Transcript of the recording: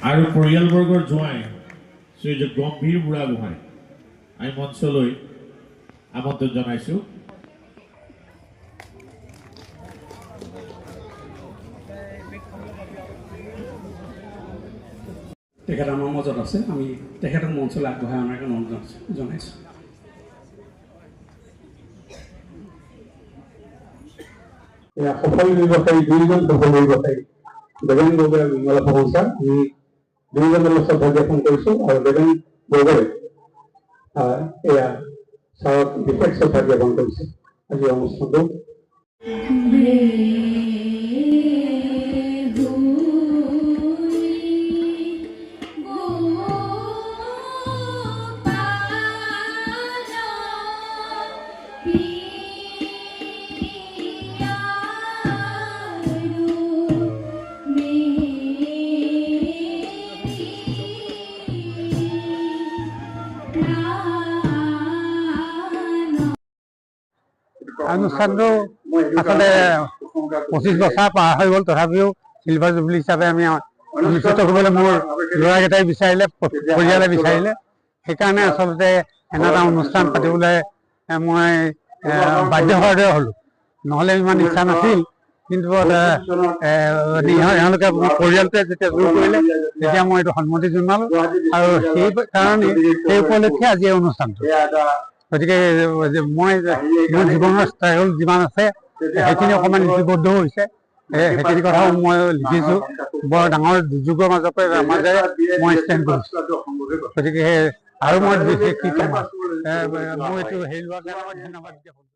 আৰু পৰিয়ালবৰ্গৰ জোৱাই শ্ৰীযুত গম্ভীৰ বুঢ়াগোহাঁই আমি মঞ্চলৈ আমন্ত্ৰণ জনাইছোঁ। তেখেত আমাৰ মাজত আছে, আমি তেখেতক মঞ্চলৈ আগবঢ়াই অনাৰ কাৰণে অনুৰোধ জনাইছোঁ। সফল ব্যৱসায়ী দুইজন সফল ব্যৱসায়ী দেৱেন গগৈ আৰু বিমলা ভগৱতাৰ আমি দুইজনলৈ শ্ৰদ্ধা জ্ঞাপন কৰিছোঁ আৰু দেৱেন গগৈ এয়া ছাৰক বিশেষ শ্ৰদ্ধা জ্ঞাপন কৰিছে আজি অনুষ্ঠানটো। অনুষ্ঠানটো আচলতে 25 বছৰ পাৰ হৈ গ'ল, তথাপিও চিলভাৰ জুবলি হিচাপে আমি অনুষ্ঠিত কৰিবলৈ মোৰ ল'ৰাকেইটাই বিচাৰিলে, পৰিয়ালে বিচাৰিলে, সেইকাৰণে আচলতে এনে এটা অনুষ্ঠান পাতিবলৈ মই বাধ্য হোৱাৰ দৰে হ'লোঁ। নহ'লে ইমান ইচ্ছা নাছিল, কিন্তু এওঁলোকে পৰিয়ালটোৱে যেতিয়া জোৰ কৰিলে তেতিয়া মই এইটো সন্মতি জনালোঁ আৰু সেইকাৰণে সেই উপলক্ষে আজি এই অনুষ্ঠানটো। গতিকে মই মোৰ জীৱনৰ ষ্টাইল যিমান আছে সেইখিনি অকণমান লিপিবদ্ধ হৈছে, সেইখিনি কথাও মই লিখিছোঁ। বৰ ডাঙৰ দুৰ্যোগৰ মাজেৰে মই ষ্টেণ্ড কৰিছোঁ। গতিকে আৰু মই বিশেষ কি ক'ম, মই এইটো হেৰি লোৱাৰ কাৰণে ধন্যবাদ জ্ঞাপন কৰিছোঁ।